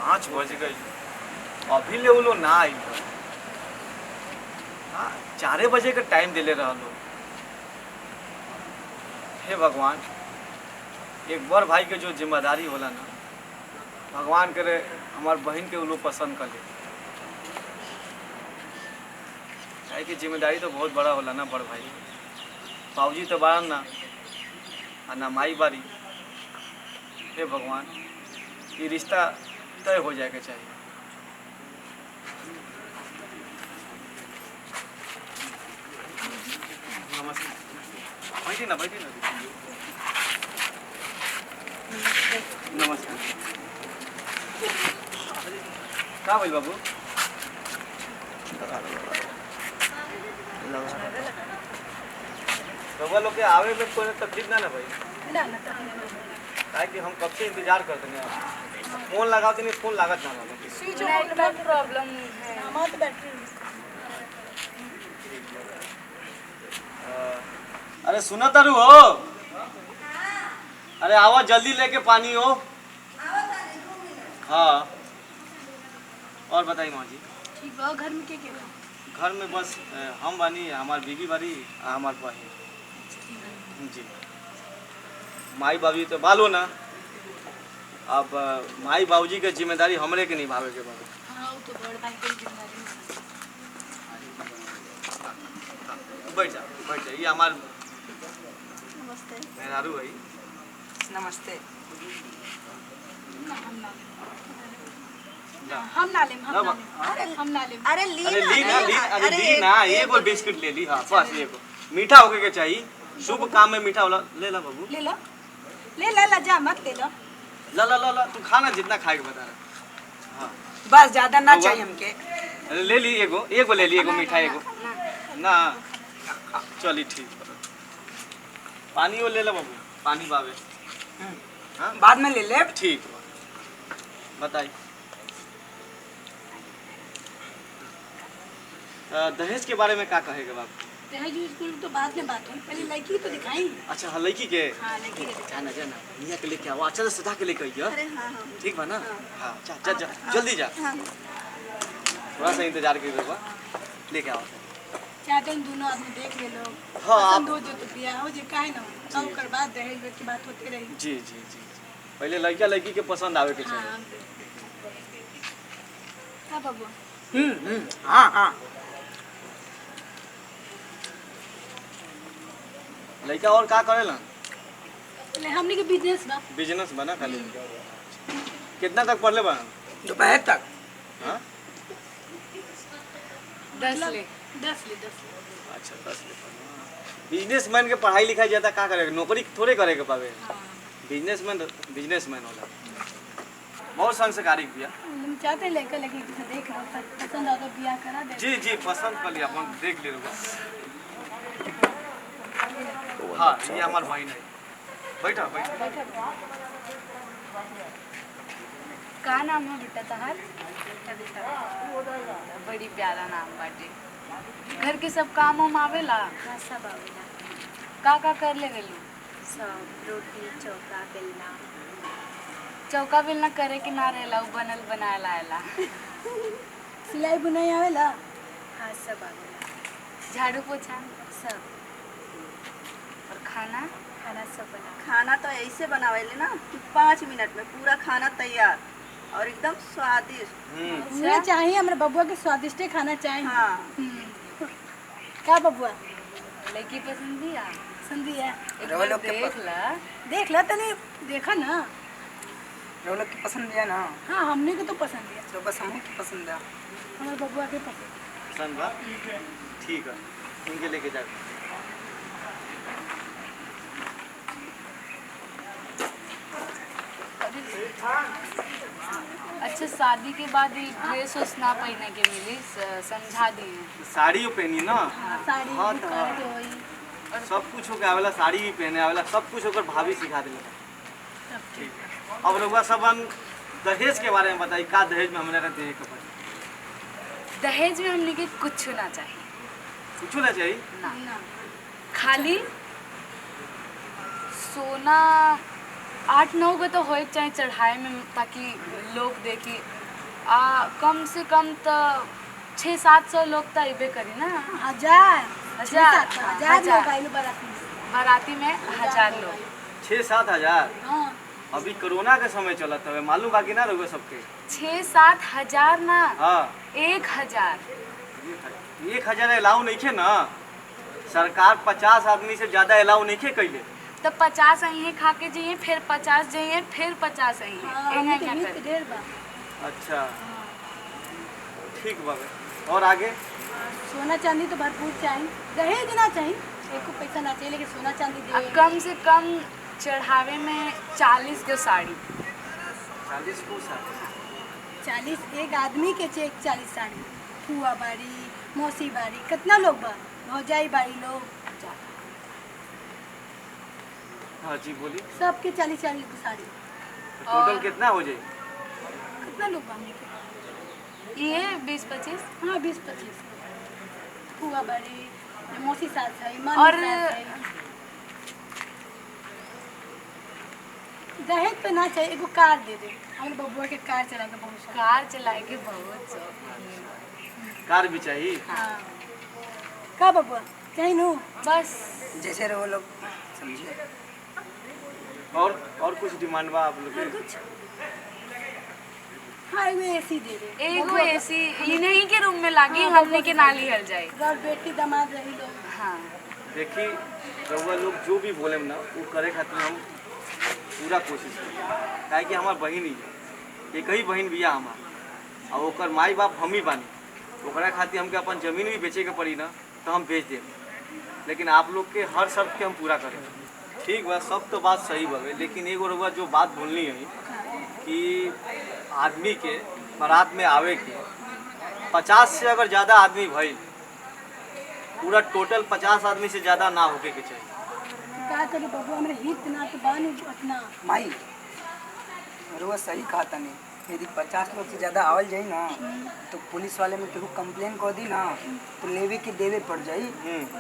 5 बज गई, अभी ले वो लोग ना आई। हाँ 4 बजे का टाइम दिले रहा लो। हे भगवान, एक बड़ भाई के जो जिम्मेदारी होला ना, भगवान करे हमार बहन के वो लोग पसंद कर ले। काहे कि जिम्मेदारी तो बहुत बड़ा होला ना बड़ भाई। बाबूजी तो बारन ना, और ना माई बारी। हे भगवान, ये रिश्ता तय हो जाए के चाहिए। नमस्ते, बैठी ना बैठी ना। नमस्कार। का भइल बाबू? रउआ लोग के आवे में कोई तकलीफ ना भाई? काहे कि हम कब से इंतजार करते हैं। फोन लगाते नहीं, फोन लागत ना वाला प्रॉब्लम है। हमारा बैटरी। अरे सुना तारू हो? अरे आवा जल्दी लेके पानी हो। हाँ और बताइए माँ जी। ठीक बा। घर में क्या क्या? घर में बस हम बानी, हमार बीवी बारी, हमार बहन जी। माई बाबू तो बालो ना, अब माई बाबूजी के जिम्मेदारी हमरे के निभावे के बारे। हाँ वो तो बड़ भाई की जिम्मेदारी है। बैठ जा बैठ जा। ये हमार नमस्ते। मेहरारू भाई। नमस्ते। हम ना लेम, हम ना लेम। अरे ली अरे ना, ली ना, ली अरे अरे ली ना, एगो बिस्कुट ले ली। हाँ बस एगो। मीठा होके के चाहिए, शुभ काम में मीठा वाला। ले ला बाबू, ले लो, ले ला ला, जा मत ले लो। ला ला ला ला, तू खाना जितना खाए के बता रहा। हाँ बस ज्यादा ना चाहिए हमके। अरे ले ली एगो, एगो ले ली, एगो मीठा एगो ना। चली ठीक। पानी वो ले ला बाबू, पानी बावे। हाँ बाद में ले ले। ठीक बा। बताइए दहेज के बारे में क्या कहेगा बाबू? दहेज स्कूल तो बाद में बात हुई, पहले लड़की तो दिखाई। अच्छा हाँ लड़की के। हाँ लड़की के दिखाई। जाना जाना मियाँ के लेके आओ, अच्छा से सजा के लेके आइए। अरे हाँ हाँ। ठीक बा ना? हाँ जा जा जा, जल्दी जा। हाँ। थोड़ा सा इंतजार कीजिएगा, लेके आओ। चाहते हैं दोनों आदमी देख ले लो। हाँ, पसंद हो जो तो बियाह हो जे, काहे ना हो। सब कर बाद दहेज की बात होती रही। जी जी जी। पहले लड़का लड़की के पसंद आवे के चाहिए। हाँ का बाबू? हाँ हाँ। लड़का और का करेला? पहले हमने के बिजनेस बा। बिजनेस बना खाली। कितना तक पढ़ले बा? दोपहर तक। हाँ 10 ले। अच्छा 10 ले। बिजनेसमैन के पढ़ाई लिखाई ज्यादा का करेगा, नौकरी थोड़े करे के पावे। बिजनेसमैन होला। बहुत संस्कारिक बिया। हम चाहते हैं लड़का लड़की के साथ देख लो, पसंद आता बियाह करा दे। जी जी पसंद कर लिया, अपन देख ले रहा। हाँ ये हमार बहन है। बैठा बैठा। का नाम है बेटा तहार? बड़ी प्यारा नाम बाटे। घर के सब काम हम आवेला? हाँ सब आवेला। का कर ले गेलू? सब रोटी चौका बेलना। चौका बेलना करे के ना रहेला, उ बनल बनाएला आएला। सिलाई बुनाई आवेला? हाँ सब आवेला। झाड़ू पोछा सब। और खाना? खाना सब बना। खाना तो ऐसे बनावेले ना कि 5 मिनट में पूरा खाना तैयार और एकदम स्वादिष्ट। मुझे चाहिए, हमारे बबुआ के स्वादिष्ट खाना चाहिए। हाँ। क्या बबुआ लड़की पसंद दिया? पसंद है? एक रवा बार लोग के देख ला तनी, देखा ना। लोग की पसंद है ना? हाँ हमने को तो पसंद है। तो बस हमको की पसंद है। हमारे बबुआ के पसंद। पसंद बा? ठीक है, इनके लेके जा। अच्छा शादी के बाद ही ड्रेस उस ना पहने के मिली, समझा दिए। साड़ियों पहनी ना? साड़ी हाँ तो कर के होई। और सब कुछ होके आवेला, साड़ी भी पहने आवेला, सब कुछ होकर भाभी सिखा देला। ठीक है। अब लोग सब हम दहेज के बारे में बताइए, का दहेज में हमारे देहे के पड़ी? दहेज में हमने के कुछ ना चाहिए। कुछ ना चाहिए ना, खाली सोना 8-9 को तो होए चाहे चढ़ाए में, ताकि लोग देखी कम से कम तो 600-700 लोग तो अबे करी ना। 1000 हजार। 1000 लोग आइल बाराती में। बाराती में 1000 लोग। 6-7 हजार। हाँ अभी कोरोना के समय चलत हवे, मालूम बाकी ना रहुए सबके। 6-7 हजार ना, हाँ 1000। 1000 अलाउ नहीं खे ना, सरकार 50 आदमी से ज्यादा अलाउ नहीं खे कैले। तो 50 अही खा के जाइए, फिर 50 जाइए, फिर 50 अही। हाँ, हमनी के मीत ढेर बा। अच्छा ठीक बाबे, और आगे? सोना चांदी तो भरपूर चाहिए, दहेज ना चाहिए, एको पैसा ना चाहिए, लेकिन सोना चांदी दे। कम से कम चढ़ावे में 40 गो साड़ी। 40 को साड़ी? 40 एक आदमी के चेक 40 साड़ी। फुआ बाड़ी, मौसी बाड़ी, कितना लोग बा, भौजाई बाड़ी लोग, हाँ जी बोली। सबके 40-40 की साड़ी। तो टोटल कितना हो जाए? कितना लोग बा हमनी के? ये 20-25। हाँ 20-25। फुआ बाड़ी, मौसी सास है, और मामी सास है। दहेज पे ना चाहिए, एगो कार दे दे, हमारे बबुआ के कार चला के बहुत शौक। कार चलाए के बहुत शौक। कार भी चाहिए? हाँ का बबुआ चाहिए नु? बस जैसे रहो लोग समझिए। और कुछ डिमांड बा आप लोग और के? कुछ? हाँ एगो एसी दे दे। एगो एसी इन्हीं के रूम में लागी, हमने के ना लिहल जाए। और बेटी दामाद रही लोग। हाँ देखी रउआ लोग जो भी बोले ना वो करे खातिर हम पूरा कोशिश करें, काहे कि हमार बहिन ही है, एक ही बहिन बिया हमार, और ओकर माई बाप हम ही बानी। ओकरा खातिर हमके अपन जमीन भी बेचे के पड़ी ना तो हम बेच दें, लेकिन आप लोग के हर शर्त के हम पूरा करें। ठीक बा, सब तो बात सही बा, लेकिन एगो रउआ जो बात बोलनी है कि आदमी के बारात में आवे के 50 से अगर ज़्यादा आदमी भइल, पूरा टोटल 50 आदमी से ज़्यादा ना होके के चाहिए। का करे बबुआ, हमरे हित ना तो बानी उतना। माई रोज सही कहा तनी, यदि 50 लोग से ज़्यादा आवल जाई ना तो पुलिस वाले में केहू कंप्लेन कर दी ना तो लेवे के देवे पड़ जाई।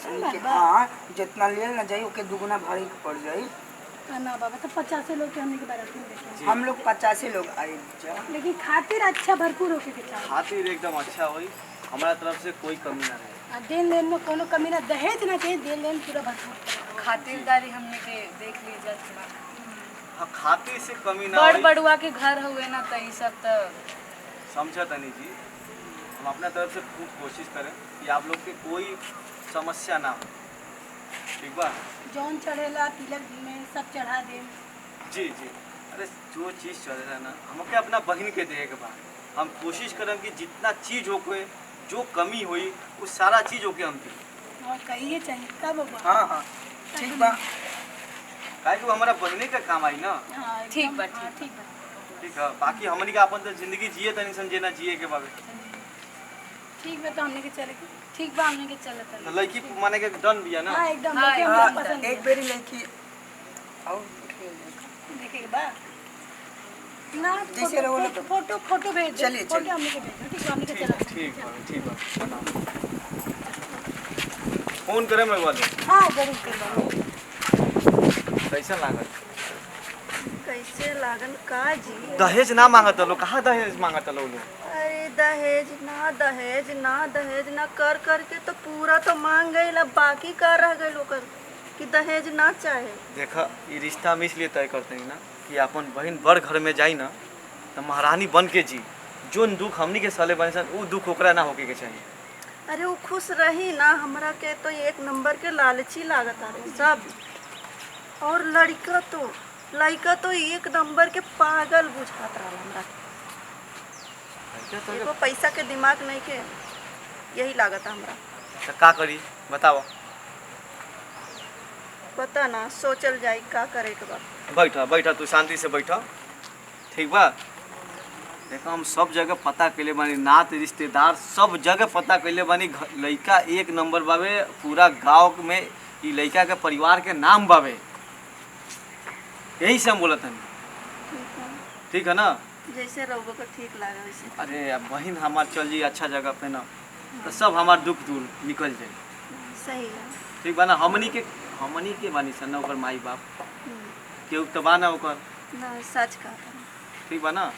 समझ के? हाँ जितना लेल ना जाई ओके दुगुना भरे के पड़ जाई। ना बाबा तो 50 लोग के हमने के बारात में बैठे, हम लोग 50 लोग आए जा। लेकिन खातिर अच्छा भरपूर होके के चाहिए। खातिर एकदम अच्छा होई, हमारा तरफ से कोई कमी ना रहे। आ देन लेन में कोनो कमी ना, दहेज ना चाहिए, देन लेन पूरा भरपूर करे। खातिरदारी हमने के देख लीजिए थोड़ा। हाँ खातिर से कमी ना बड़ होई। बड़ुआ के घर हुए ना तो ये सब तो समझा तनी जी, हम अपना तरफ से खूब कोशिश करें कि आप लोग के कोई समस्या ना हो। ठीक बा? जौन चढ़ेला तिलक में सब चढ़ा दे। जी जी, अरे जो चीज़ चलेला ना हमके अपना बहन के देहे के बा। हम कोशिश करम कि जितना चीज़ होके, जो कमी हुई वो सारा चीज़ होके हम दी। और कहिए चाहिए का बबुआ? हाँ हाँ ठीक बा। काहे कि वो हमारा बहने का काम आई ना। हाँ एकदम, ठीक बा, हाँ, ठीक बा। ठीक है, बाकी हमनी का अपन तो जिंदगी जिए तनी समझे ना जिए के बाबे। ठीक बा, तो हमने के चले के। ठीक बा, हमने के चलत तो लड़की माने के डन बिया ना। हाँ एकदम, हाँ, लेके हाँ, हमको पसंद एक बेरी लड़की और देखे के बा ना। जैसे रहो लोग। फोटो भेज दे। चलिए, फोटो चलिए। हमने के भेज दो। ठीक है, हमने के ठीक चला। ठीक बा, ठीक बा, बनाओ। फोन करे मैं वाले हाँ जरूर करवा। कैसा लागल? कैसे लागल का जी? दहेज ना मांगत लो, कहाँ दहेज मांगत लो लोग? अरे दहेज ना दहेज ना दहेज ना कर करके तो पूरा तो मांग गई, अब बाकी का रह गई ओकर कि दहेज ना चाहे। देखा ये रिश्ता हम इसलिए तय करते हैं ना कि अपन बहन बड़ घर में जाई ना तो महारानी बन के जी, जोन दुख हमनी के सले बने सन वो दुख ओकरा ना होके के चाहिए। अरे वो खुश रही ना, हमरा के तो एक नंबर के लालची लागत रहे सब। और लड़का तो एक नंबर के पागल बुझात रहा हमरा। एगो पैसा के दिमाग नहीं के, यही लागत हमरा। तो का करी बताओ? पता ना, सोचल जाई का करे के बा। बैठा बैठा, तू शांति से बैठा, ठीक बा? देखो हम सब जगह पता कैले बानी, नात रिश्तेदार सब जगह पता कैले बानी, लड़का एक नंबर बावे, पूरा गांव में ई लड़का के परिवार के नाम बावे। यही से हम बोलत हन, ठीक है ना? जैसे रहोगे को ठीक लागे वैसे। अरे अब बहन हमार चल जी अच्छा जगह पे ना तो सब हमार दुख दूर निकल जाए। सही है। ठीक बा ना? हमनी के बानी सन ना ओकर माई बाप, केहू तो बा ना ओकर। ना सच का। ठीक बा ना?